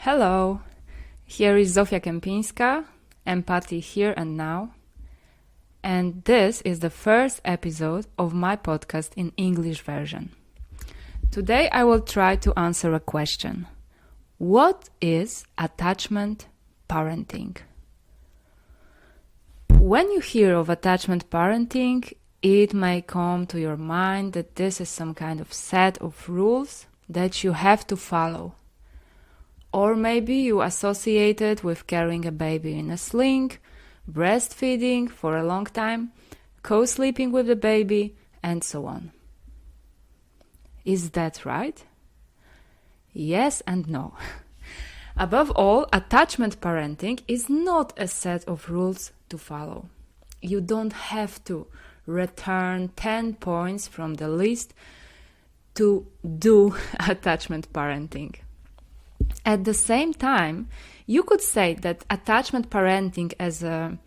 Hello, here is Zofia Kępińska, Empathy Here and Now, and this is the first episode of my podcast in English version. Today I will try to answer a question. What is attachment parenting? When you hear of attachment parenting, it may come to your mind that this is some kind of set of rules that you have to follow. Or maybe you associate it with carrying a baby in a sling, breastfeeding for a long time, co-sleeping with the baby, and so on. Is that right? Yes and no. Above all, attachment parenting is not a set of rules to follow. You don't have to return 10 points from the list to do attachment parenting. At the same time, you could say that attachment parenting as a,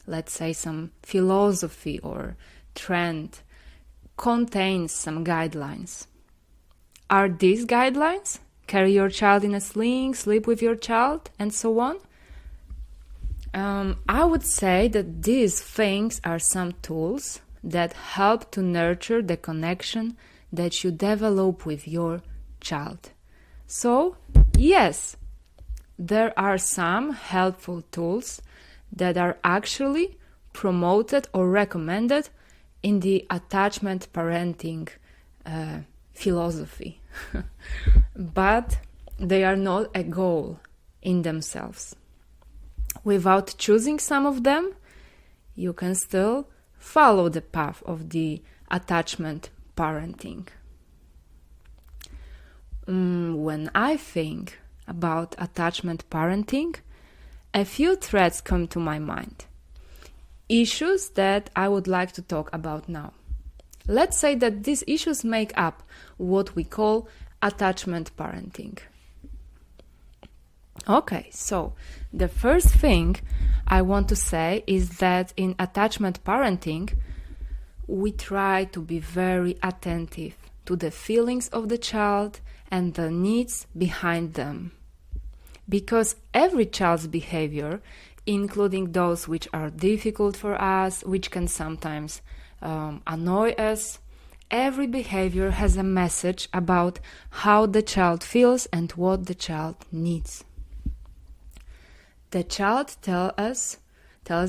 let's say, some philosophy or trend contains some guidelines. Are these guidelines? Carry your child in a sling, sleep with your child, and so on? I would say that these things are some tools that help to nurture the connection that you develop with your child. So, yes, there are some helpful tools that are actually promoted or recommended in the attachment parenting philosophy. But they are not a goal in themselves. Without choosing some of them, you can still follow the path of the attachment parenting. When I think about attachment parenting, a few threads come to my mind. Issues that I would like to talk about now. Let's say that these issues make up what we call attachment parenting. Okay, so the first thing I want to say is that in attachment parenting, we try to be very attentive to the feelings of the child and the needs behind them. Because every child's behavior, including those which are difficult for us, which can sometimes annoy us, every behavior has a message about how the child feels and what the child needs. The child tells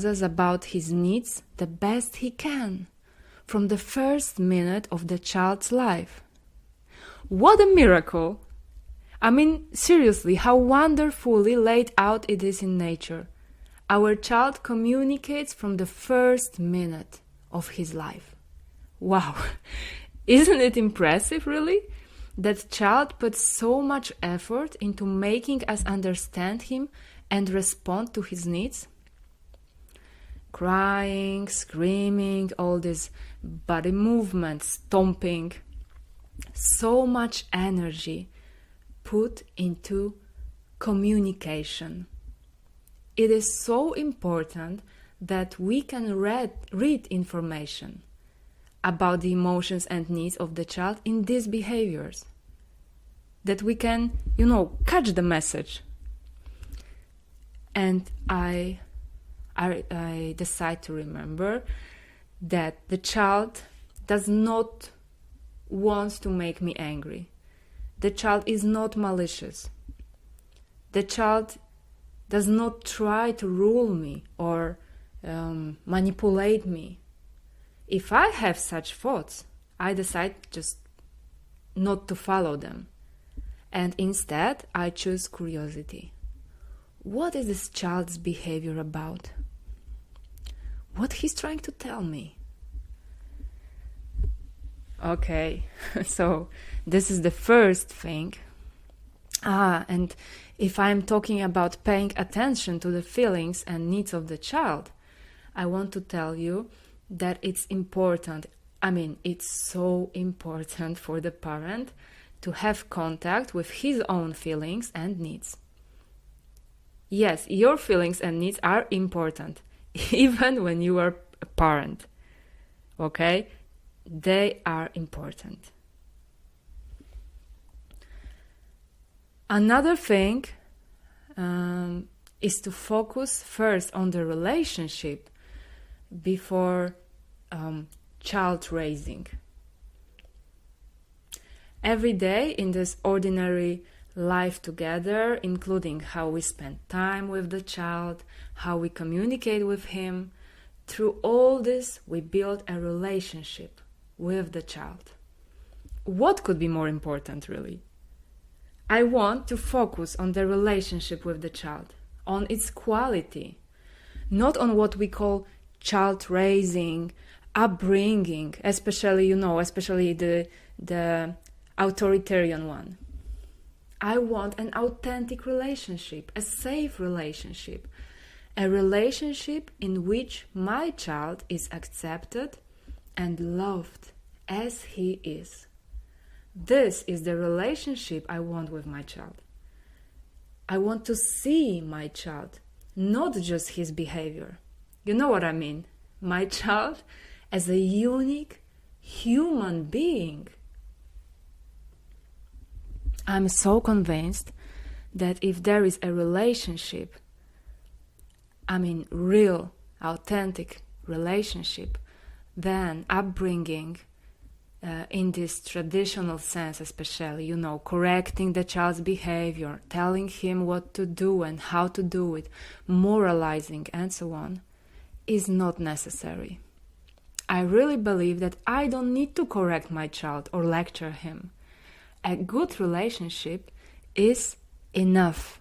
us about his needs the best he can, from the first minute of the child's life. What a miracle! I mean, seriously, how wonderfully laid out it is in nature. Our child communicates from the first minute of his life. Wow! Isn't it impressive, really? That child puts so much effort into making us understand him and respond to his needs. Crying, screaming, all this body movement, stomping. So much energy put into communication. It is so important that we can read information about the emotions and needs of the child in these behaviors. That we can, catch the message. And I decide to remember that the child does not want to make me angry. The child is not malicious. The child does not try to rule me or manipulate me. If I have such thoughts, I decide just not to follow them. And instead, I choose curiosity. What is this child's behavior about? What he's trying to tell me? Okay, so this is the first thing. And if I'm talking about paying attention to the feelings and needs of the child, I want to tell you that it's important. I mean, it's so important for the parent to have contact with his own feelings and needs. Yes, your feelings and needs are important, even when you are a parent. Okay? They are important. Another thing is to focus first on the relationship before child raising. Every day in this ordinary life together, including how we spend time with the child, how we communicate with him, through all this we build a relationship with the child. What could be more important, really? I want to focus on the relationship with the child, on its quality, not on what we call child raising, upbringing, especially the authoritarian one. I want an authentic relationship, a safe relationship, a relationship in which my child is accepted and loved as he is. This is the relationship I want with my child. I want to see my child, not just his behavior. You know what I mean? My child as a unique human being. I'm so convinced that if there is a relationship, real, authentic relationship, then upbringing, in this traditional sense especially, correcting the child's behavior, telling him what to do and how to do it, moralizing and so on, is not necessary. I really believe that I don't need to correct my child or lecture him. A good relationship is enough.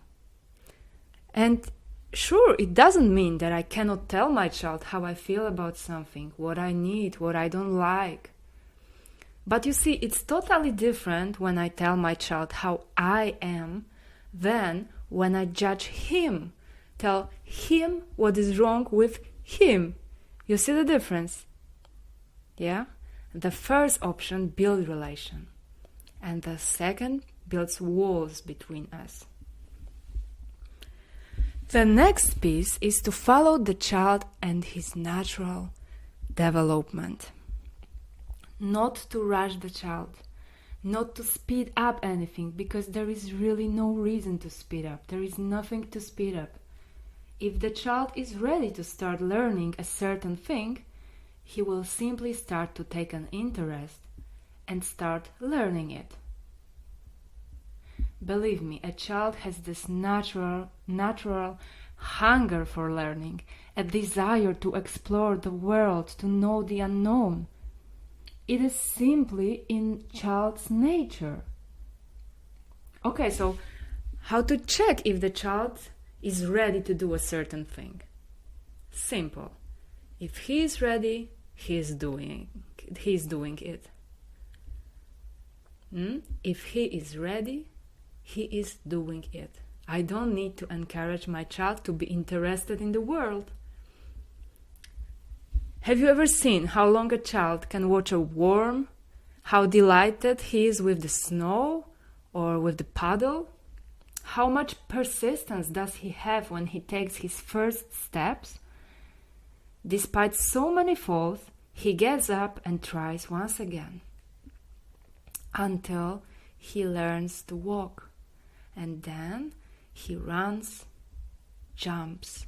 And sure, it doesn't mean that I cannot tell my child how I feel about something, what I need, what I don't like. But you see, it's totally different when I tell my child how I am than when I judge him, tell him what is wrong with him. You see the difference? Yeah? The first option builds relation, and the second builds walls between us. The next piece is to follow the child and his natural development. Not to rush the child, not to speed up anything, because there is really no reason to speed up. There is nothing to speed up. If the child is ready to start learning a certain thing, he will simply start to take an interest and start learning it. Believe me, a child has this natural hunger for learning, a desire to explore the world, to know the unknown. It is simply in child's nature. Okay, so how to check if the child is ready to do a certain thing? Simple. If he is ready, he is doing it. If he is ready, he is doing it. I don't need to encourage my child to be interested in the world. Have you ever seen how long a child can watch a worm? How delighted he is with the snow or with the puddle? How much persistence does he have when he takes his first steps? Despite so many falls, he gets up and tries once again until he learns to walk. And then he runs, jumps,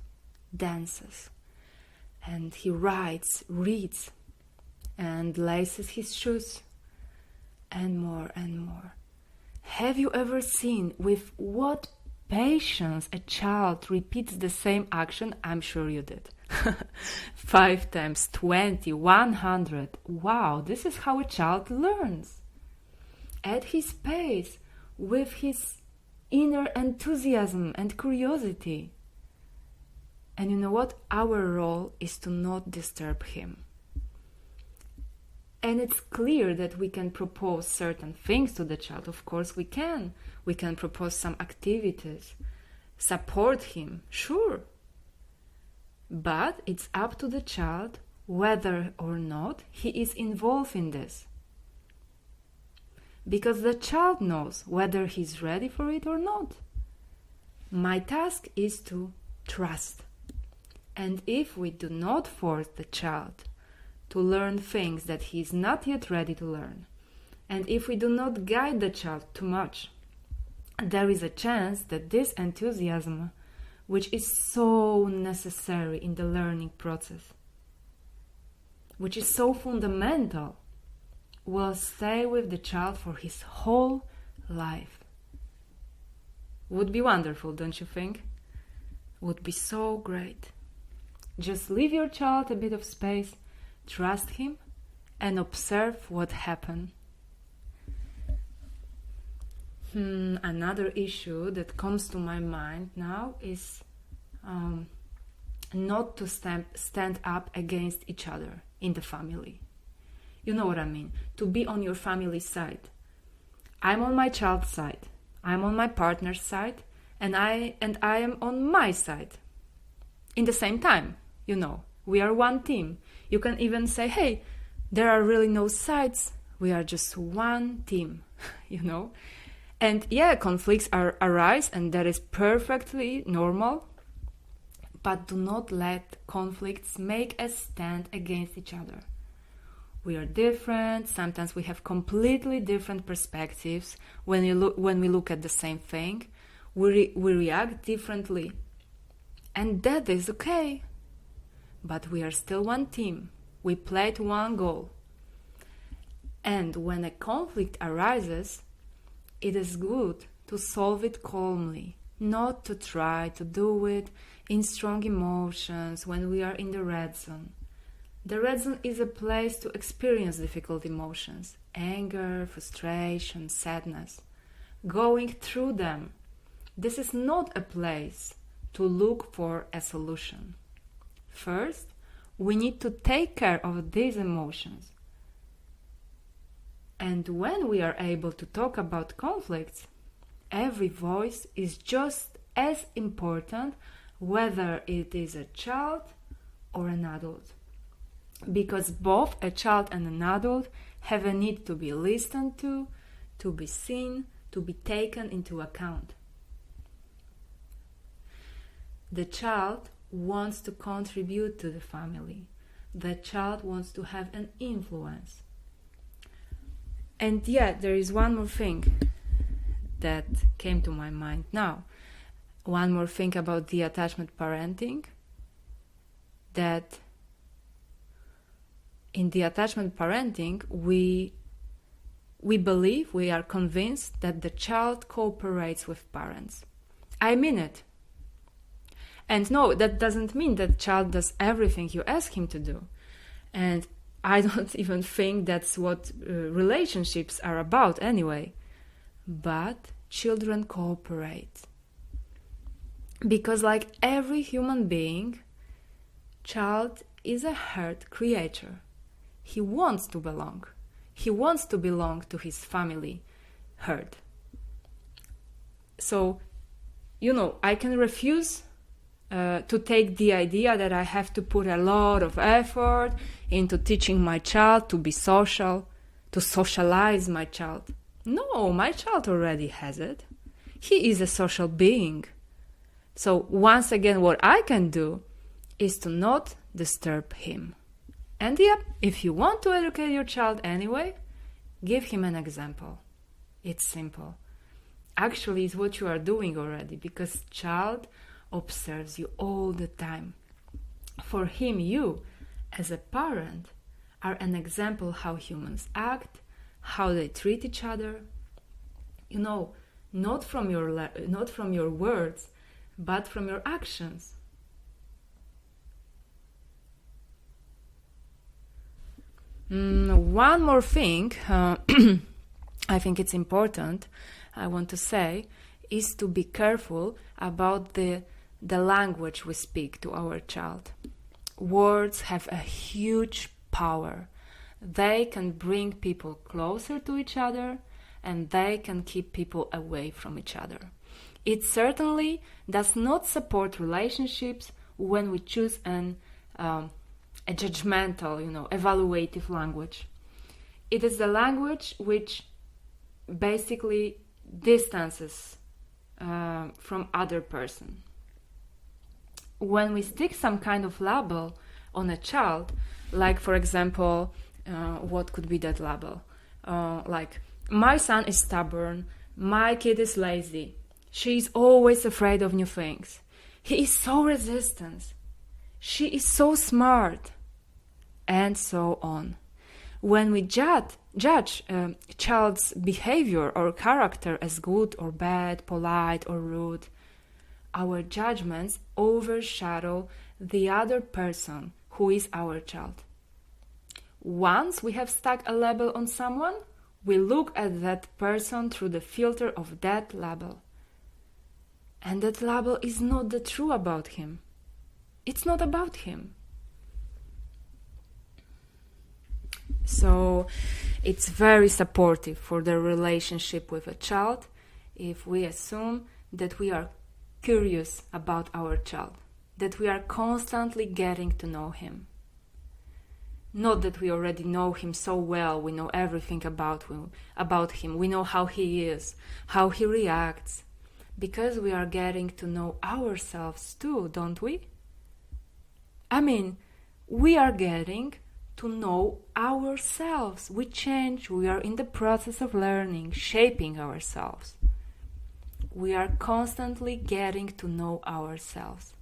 dances. And he writes, reads, and laces his shoes, and more and more. Have you ever seen with what patience a child repeats the same action? I'm sure you did. 5 times, 20, 100. Wow, this is how a child learns. At his pace, with his inner enthusiasm and curiosity. And you know what? Our role is to not disturb him. And it's clear that we can propose certain things to the child. Of course we can. We can propose some activities, support him, sure. But it's up to the child whether or not he is involved in this. Because the child knows whether he's ready for it or not. My task is to trust. And if we do not force the child to learn things that he is not yet ready to learn, and if we do not guide the child too much, there is a chance that this enthusiasm, which is so necessary in the learning process, which is so fundamental, will stay with the child for his whole life. Would be wonderful, don't you think? Would be so great. Just leave your child a bit of space, trust him, and observe what happens. Another issue that comes to my mind now is not to stand up against each other in the family. You know what I mean? To be on your family side. I'm on my child's side. I'm on my partner's side, and I am on my side. In the same time, you know, we are one team. You can even say, hey, there are really no sides. We are just one team, you know? And yeah, conflicts arise, and that is perfectly normal. But do not let conflicts make us stand against each other. We are different. Sometimes we have completely different perspectives. When we look at the same thing, we react differently. And that is okay. But we are still one team. We play to one goal. And when a conflict arises, it is good to solve it calmly, not to try to do it in strong emotions when we are in the red zone. The red zone is a place to experience difficult emotions, anger, frustration, sadness, going through them. This is not a place to look for a solution. First, we need to take care of these emotions. And when we are able to talk about conflicts, every voice is just as important, whether it is a child or an adult. Because both a child and an adult have a need to be listened to be seen, to be taken into account. The child wants to contribute to the family. The child wants to have an influence. And yet, there is one more thing that came to my mind now. One more thing about the attachment parenting, that in the attachment parenting, we believe, we are convinced that the child cooperates with parents. I mean it. And no, that doesn't mean that the child does everything you ask him to do. And I don't even think that's what relationships are about anyway. But children cooperate. Because like every human being, child is a herd creature. He wants to belong. He wants to belong to his family herd. So, you know, I can refuse to take the idea that I have to put a lot of effort into teaching my child to be social, to socialize my child. No, my child already has it. He is a social being. So once again, what I can do is to not disturb him. And yep, if you want to educate your child anyway, give him an example. It's simple. Actually, it's what you are doing already, because child observes you all the time. For him, you, as a parent, are an example how humans act, how they treat each other. You know, not from your words, but from your actions. One more thing, I think it's important, I want to say, is to be careful about the language we speak to our child. Words have a huge power. They can bring people closer to each other, and they can keep people away from each other. It certainly does not support relationships when we choose a judgmental, evaluative language. It is the language which basically distances from other person. When we stick some kind of label on a child, like for example, what could be that label? Like, my son is stubborn, My kid is lazy. She is always afraid of new things. He is so resistant. She is so smart. And so on. When we judge a child's behavior or character as good or bad, polite or rude, our judgments overshadow the other person who is our child. Once we have stuck a label on someone, we look at that person through the filter of that label. And that label is not the truth about him. It's not about him. So it's very supportive for the relationship with a child if we assume that we are curious about our child, that we are constantly getting to know him. Not that we already know him so well, we know everything about him, we know how he is, how he reacts, because we are getting to know ourselves too, don't we? I mean, we are getting to know ourselves. We change, we are in the process of learning, shaping ourselves. We are constantly getting to know ourselves.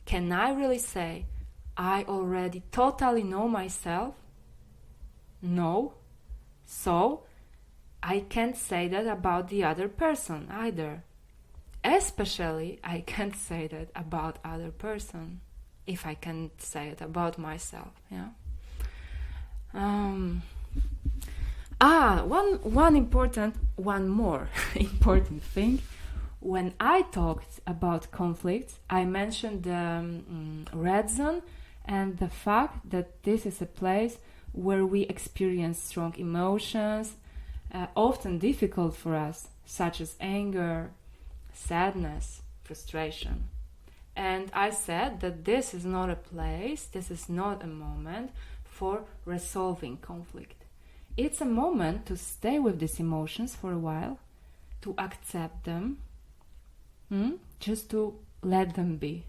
Can I really say, I already totally know myself? No. So, I can't say that about the other person either. Especially, I can't say that about other person, if I can't say it about myself, yeah? One more important thing. When I talked about conflicts, I mentioned the red zone and the fact that this is a place where we experience strong emotions, often difficult for us, such as anger, sadness, frustration. And I said that this is not a place, this is not a moment for resolving conflict. It's a moment to stay with these emotions for a while, to accept them, just to let them be.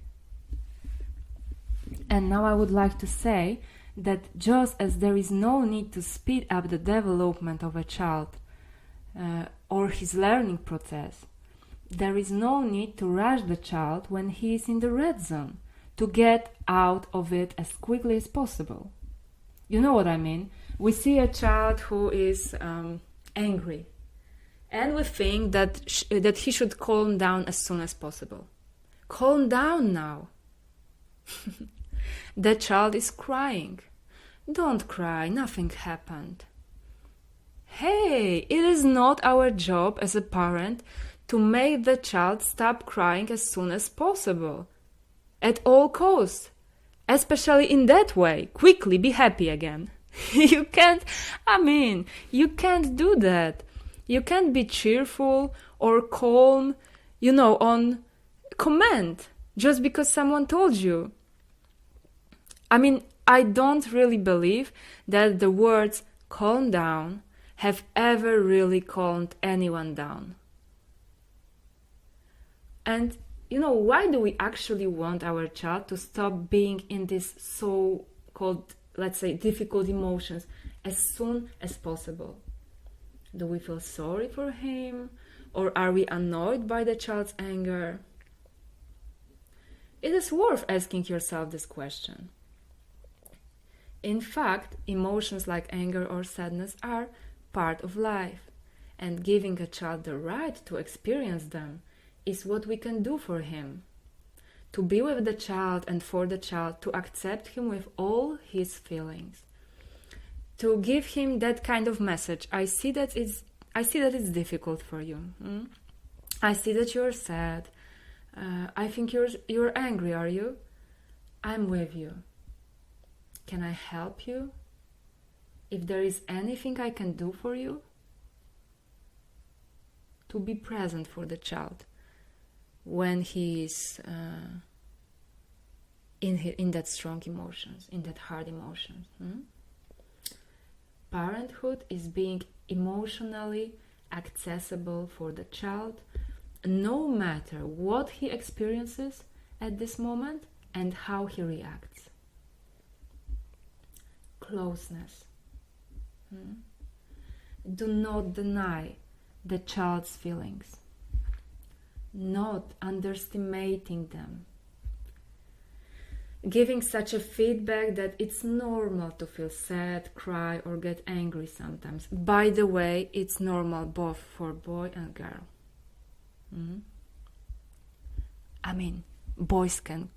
And now I would like to say that just as there is no need to speed up the development of a child or his learning process, there is no need to rush the child when he is in the red zone, to get out of it as quickly as possible. You know what I mean? We see a child who is angry, and we think that he should calm down as soon as possible. Calm down now. The child is crying. Don't cry, nothing happened. Hey, it is not our job as a parent to make the child stop crying as soon as possible, at all costs, especially in that way. Quickly be happy again. You can't do that. You can't be cheerful or calm, on command, just because someone told you. I don't really believe that the words calm down have ever really calmed anyone down. And, why do we actually want our child to stop being in these so-called, let's say, difficult emotions as soon as possible? Do we feel sorry for him? Or are we annoyed by the child's anger? It is worth asking yourself this question. In fact, emotions like anger or sadness are part of life, and giving a child the right to experience them is what we can do for him. To be with the child and for the child, to accept him with all his feelings. To give him that kind of message. I see that it's difficult for you. I see that you're sad. I think you're angry, are you? I'm with you. Can I help you? If there is anything I can do for you? To be present for the child when he is in that strong emotions, in that hard emotions. Parenthood is being emotionally accessible for the child, no matter what he experiences at this moment and how he reacts. Closeness. Do not deny the child's feelings, not underestimating them. Giving such a feedback that it's normal to feel sad, cry, or get angry sometimes. By the way, it's normal both for boy and girl. I mean, boys can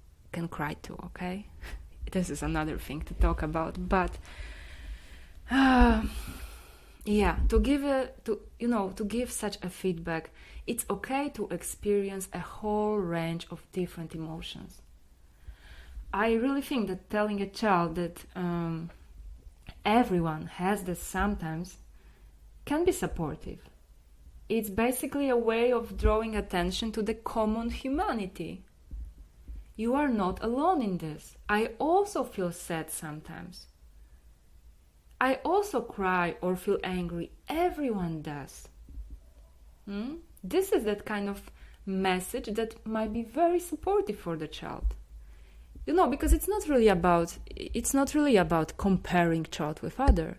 cry too, okay? This is another thing to talk about, but to give such a feedback, it's okay to experience a whole range of different emotions. I really think that telling a child that everyone has this sometimes can be supportive. It's basically a way of drawing attention to the common humanity. You are not alone in this. I also feel sad sometimes. I also cry or feel angry. Everyone does. This is that kind of message that might be very supportive for the child. Because it's not really about comparing child with other.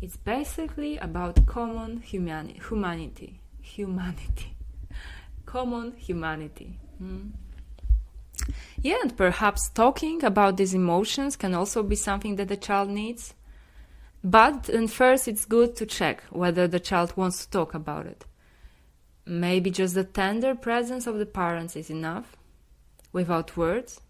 It's basically about common humanity. Common humanity. Yeah, and perhaps talking about these emotions can also be something that the child needs. But first it's good to check whether the child wants to talk about it. Maybe just the tender presence of the parents is enough, without words.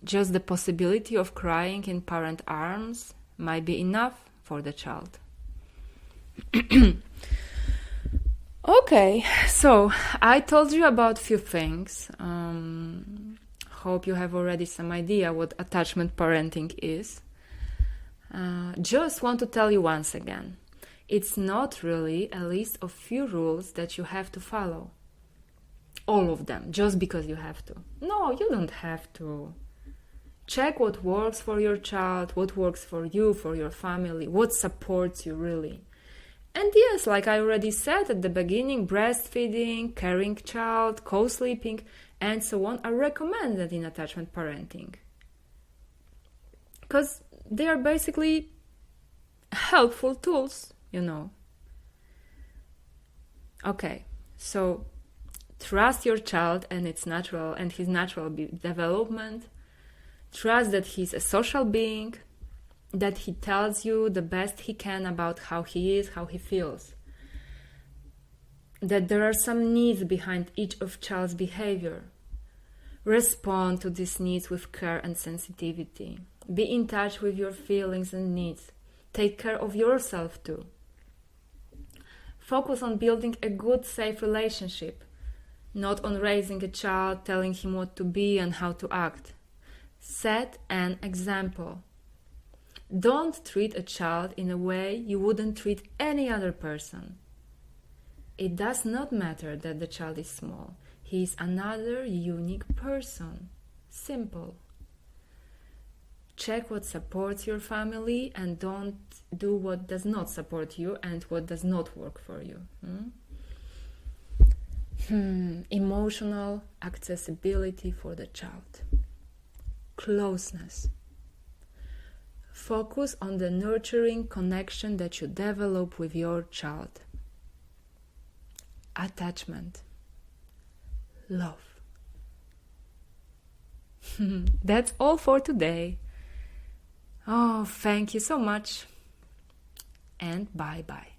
Just the possibility of crying in parent arms might be enough for the child. Okay, so I told you about few things. Hope you have already some idea what attachment parenting is. Just want to tell you once again, it's not really a list of few rules that you have to follow. All of them, just because you have to. No, you don't have to. Check what works for your child, what works for you, for your family, what supports you really. And yes, like I already said at the beginning, breastfeeding, caring child, co-sleeping, and so on are recommended in attachment parenting. Because they are basically helpful tools, Okay, so trust your child and his natural development. Trust that he's a social being, that he tells you the best he can about how he is, how he feels. That there are some needs behind each of child's behavior. Respond to these needs with care and sensitivity. Be in touch with your feelings and needs. Take care of yourself too. Focus on building a good, safe relationship, not on raising a child, telling him what to be and how to act. Set an example. Don't treat a child in a way you wouldn't treat any other person. It does not matter that the child is small. He is another unique person. Simple. Check what supports your family and don't do what does not support you and what does not work for you. Emotional accessibility for the child. Closeness. Focus on the nurturing connection that you develop with your child. Attachment. Love. That's all for today. Oh, thank you so much. And bye-bye.